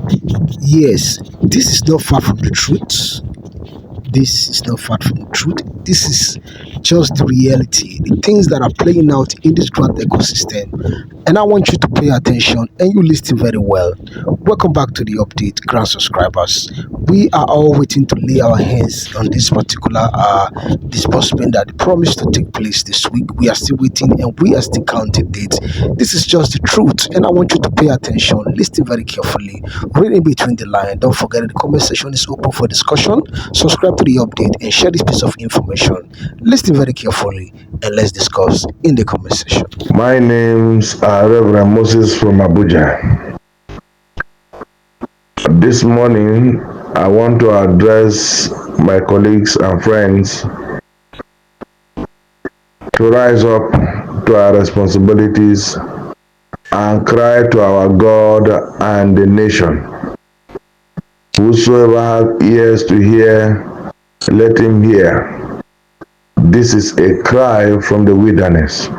Yes, this is not far from the truth. This is not far from the truth. This is just the reality, the things that are playing out in this grant ecosystem. And I want you to pay attention and you listen very well. Welcome back to the update, grant subscribers. We are all waiting to lay our hands on this particular disbursement that promised to take place this week. We are still waiting and we are still counting dates. This is just the truth, and I want you to pay attention, listen very carefully, read in between the line. Don't forget that the comment section is open for discussion. Subscribe to the update and share this piece of information. Listen very carefully and let's discuss in the comment section. My name's Reverend Moses from Abuja. This morning, I want to address my colleagues and friends to rise up to our responsibilities and cry to our God and the nation. Whosoever has ears to hear, let him hear. This is a cry from the wilderness.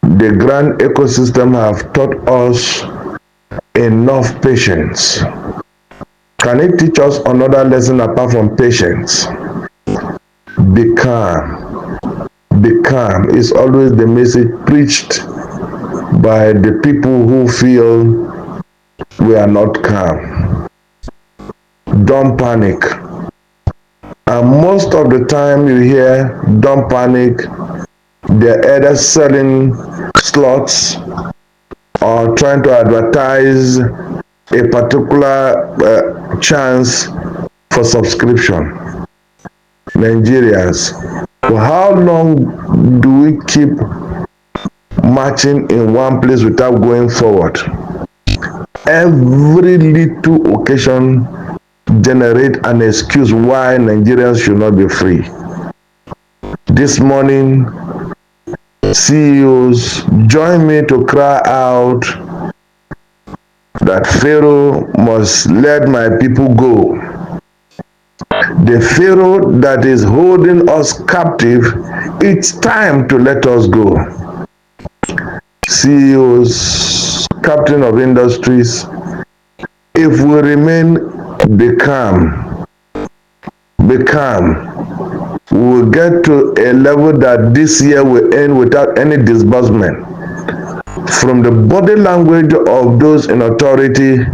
The grand ecosystem have taught us enough patience. Can it teach us another lesson apart from patience? Be calm. Be calm is always the message preached by the people who feel we are not calm. Don't panic. And most of the time you hear don't panic, they're either selling slots or trying to advertise a particular chance for subscription. Nigerians, for how long do we keep marching in one place without going forward? Every little occasion generate an excuse why Nigerians should not be free. This morning, CEOs join me to cry out that Pharaoh must let my people go. The Pharaoh that is holding us captive, it's time to let us go. CEOs, captain of industries, if we remain be calm, we will get to a level that this year will end without any disbursement. From the body language of those in authority,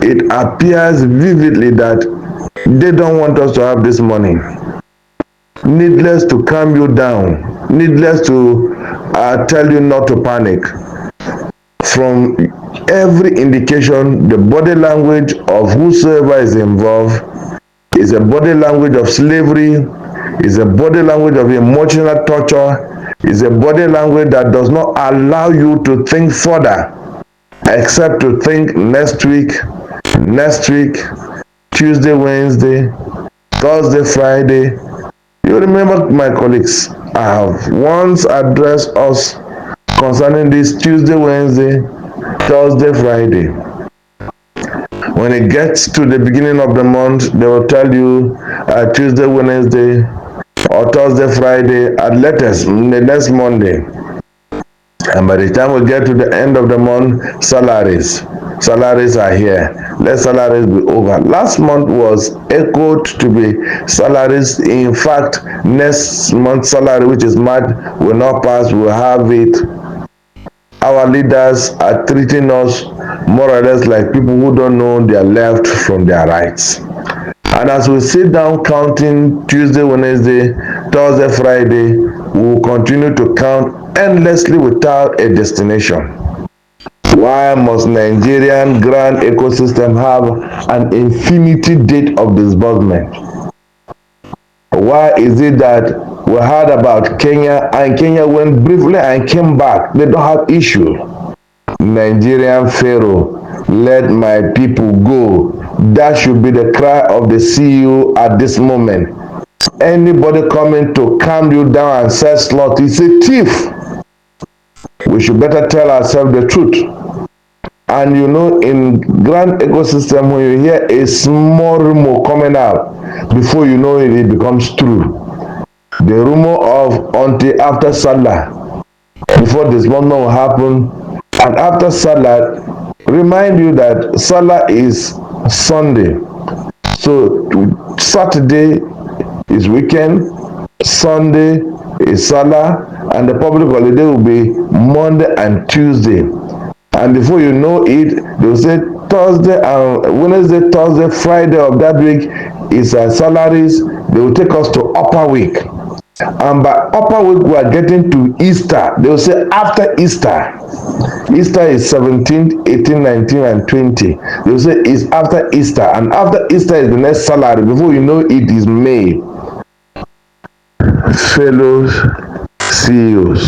it appears vividly that they don't want us to have this money. Needless to calm you down, needless to tell you not to panic. From every indication, the body language of whosoever is involved is a body language of slavery, is a body language of emotional torture, is a body language that does not allow you to think further, except to think next week, Tuesday, Wednesday, Thursday, Friday. You remember, my colleagues, I have once addressed us concerning this Tuesday, Wednesday, Thursday, Friday. When it gets to the beginning of the month, they will tell you Tuesday, Wednesday, or Thursday, Friday, at latest, the next Monday. And by the time we get to the end of the month, salaries are here. Let salaries be over. Last month was echoed to be salaries. In fact, next month's salary, which is March, will not pass. We'll have it. Our leaders are treating us more or less like people who don't know their left from their rights. And as we sit down counting Tuesday, Wednesday, Thursday, Friday, we will continue to count endlessly without a destination. Why must Nigerian grand ecosystem have an infinity date of disbursement? Why is it that we heard about Kenya and Kenya went briefly and came back? They don't have issue. Nigerian Pharaoh, let my people go. That should be the cry of the CEO at this moment. Anybody coming to calm you down and sell slot is a thief. We should better tell ourselves the truth. And you know, in grand ecosystem, when you hear a small rumor coming out, before you know it, it becomes true. The rumor of until after Sallah, before this moment will happen, And after Sallah, remind you that Sallah is Sunday. So Saturday is weekend, Sunday is Sallah, and the public holiday will be Monday and Tuesday. And before you know it, they will say Thursday and Wednesday, Thursday, Friday of that week is salaries. They will take us to upper week. And by upper week, we are getting to Easter. They will say after Easter. Easter is 17th, 18th, 19th, and 20. They will say it's after Easter. And after Easter is the next salary. Before you know it is May. Fellow CEOs,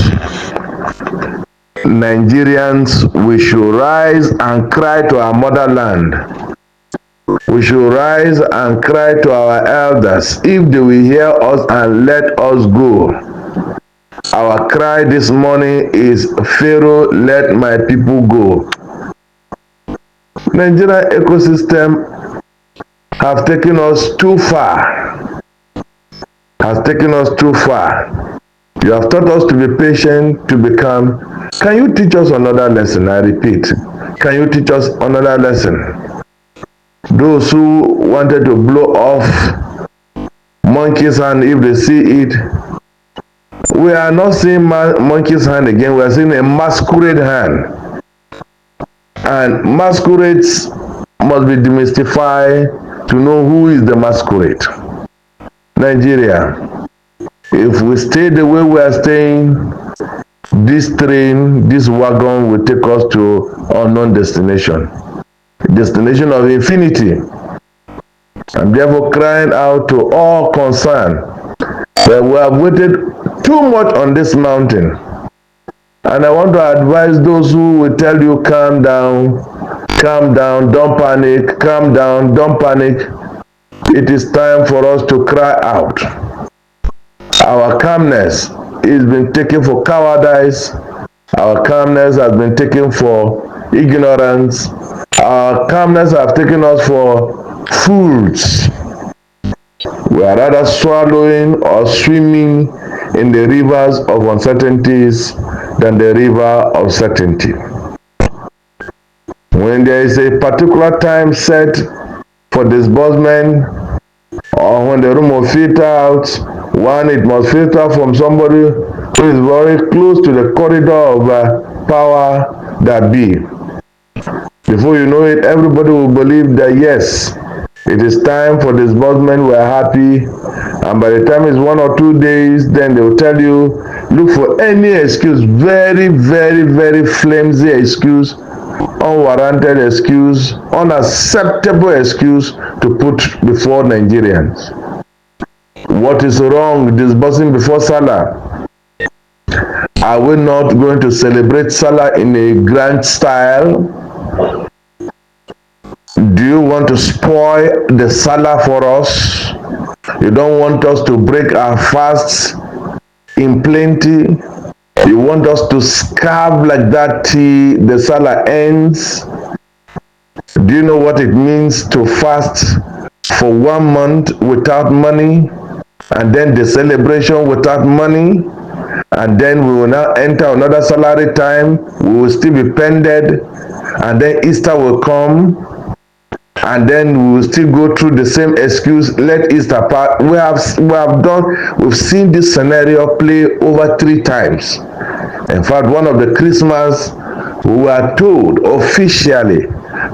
Nigerians, we should rise and cry to our motherland. We should rise and cry to our elders if they will hear us and let us go. Our cry this morning is, Pharaoh, let my people go. Nigerian ecosystem have taken us too far. Has taken us too far. You have taught us to be patient, to become. Can you teach us another lesson? I repeat. Can you teach us another lesson? Those who wanted to blow off monkey's hand if they see it, we are not seeing monkey's hand again. We are seeing a masquerade hand. And masquerades must be demystified to know who is the masquerade. Nigeria, if we stay the way we are staying, this train, this wagon will take us to unknown destination. Destination of infinity. I'm therefore crying out to all concerned that we have waited too much on this mountain. And I want to advise those who will tell you calm down, don't panic, calm down, don't panic. It is time for us to cry out. Our calmness is been taken for cowardice. Our calmness has been taken for ignorance. Our calmness have taken us for fools. We are rather swallowing or swimming in the rivers of uncertainties than the river of certainty. When there is a particular time set for disbursement, or when the room will filter out, one, it must filter from somebody who is very close to the corridor of power that be. Before you know it, everybody will believe that yes, it is time for disbursement, we are happy, and by the time it's 1 or 2 days, then they will tell you, look for any excuse, very, very, very flimsy excuse, unwarranted excuse, unacceptable excuse to put before Nigerians. What is wrong with disbursing before Sallah? Are we not going to celebrate Sallah in a grand style? Do you want to spoil the Sallah for us? You don't want us to break our fasts in plenty? You want us to starve like that till the Sallah ends? Do you know what it means to fast for 1 month without money? And then the celebration without money? And then we will now enter another salary time. We will still be pended. And then Easter will come. And then we will still go through the same excuse, let Easter pass. We've seen this scenario play over 3 times. In fact, one of the Christmas, we were told officially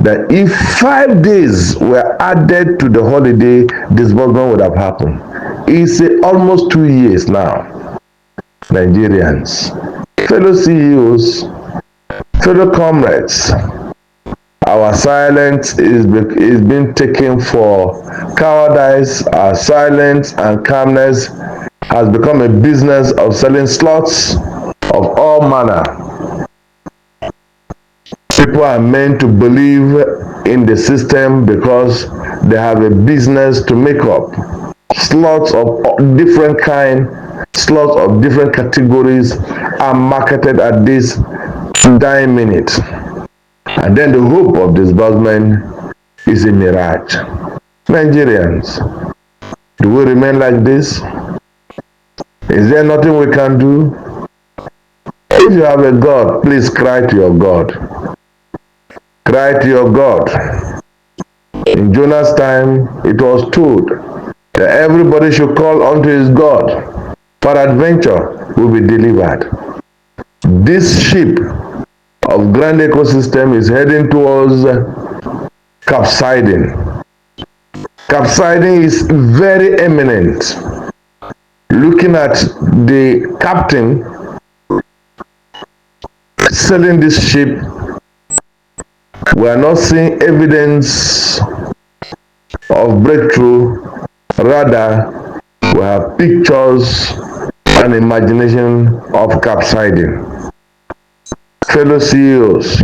that if 5 days were added to the holiday, disbursement would have happened. It's almost 2 years now. Nigerians, fellow CEOs, fellow comrades, our silence is being taken for cowardice. Our silence and calmness has become a business of selling slots of all manner. People are meant to believe in the system because they have a business to make up. Slots of different kind, slots of different categories are marketed at this dying minute. And then the hope of disbursement is a mirage. Nigerians, do we remain like this? Is there nothing we can do? If you have a God, please cry to your God. Cry to your God. In Jonah's time, it was told that everybody should call unto his God, for adventure will be delivered. This ship of grand ecosystem is heading towards capsizing. Capsizing is very imminent. Looking at the captain sailing this ship, we are not seeing evidence of breakthrough. Rather, we have pictures and imagination of capsizing. Fellow CEOs,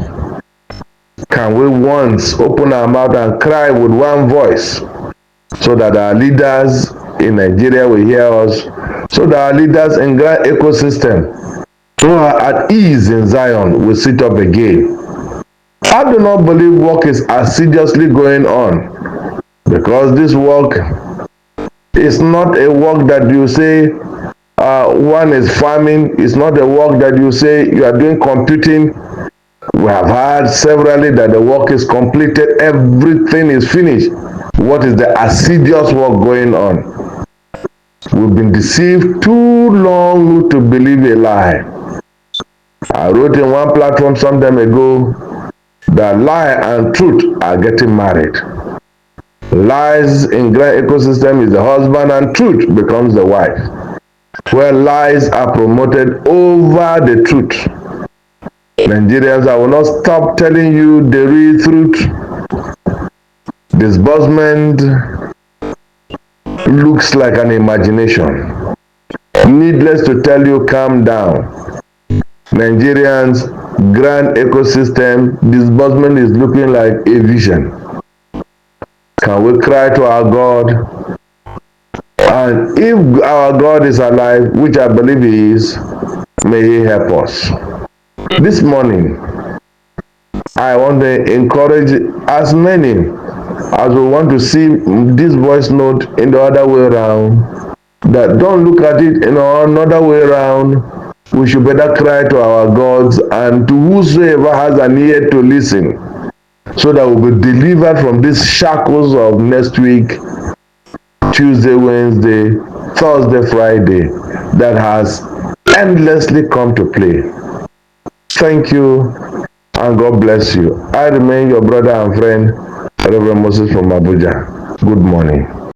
can we once open our mouth and cry with one voice so that our leaders in Nigeria will hear us, so that our leaders in grand ecosystem who are at ease in Zion will sit up again? I do not believe work is assiduously going on, because this work is not a work that you say one is farming. It's not a work that you say you are doing computing. We have heard severally that the work is completed, everything is finished. What is the assiduous work going on? We've been deceived too long to believe a lie. I wrote in one platform some time ago that lie and truth are getting married. Lies in grand ecosystem is the husband and truth becomes the wife, where lies are promoted over the truth. Nigerians, I will not stop telling you the real truth. Disbursement looks like an imagination. Needless to tell you, calm down. Nigerians, grand ecosystem, disbursement is looking like a vision. Can we cry to our God? And if our God is alive, which I believe He is, may He help us. This morning, I want to encourage as many as we want to see this voice note in the other way around, that don't look at it in another way around. We should better cry to our gods and to whosoever has an ear to listen, so that we'll be delivered from these shackles of next week, Tuesday, Wednesday, Thursday, Friday, that has endlessly come to play. Thank you, and God bless you. I remain your brother and friend, Reverend Moses from Abuja. Good morning.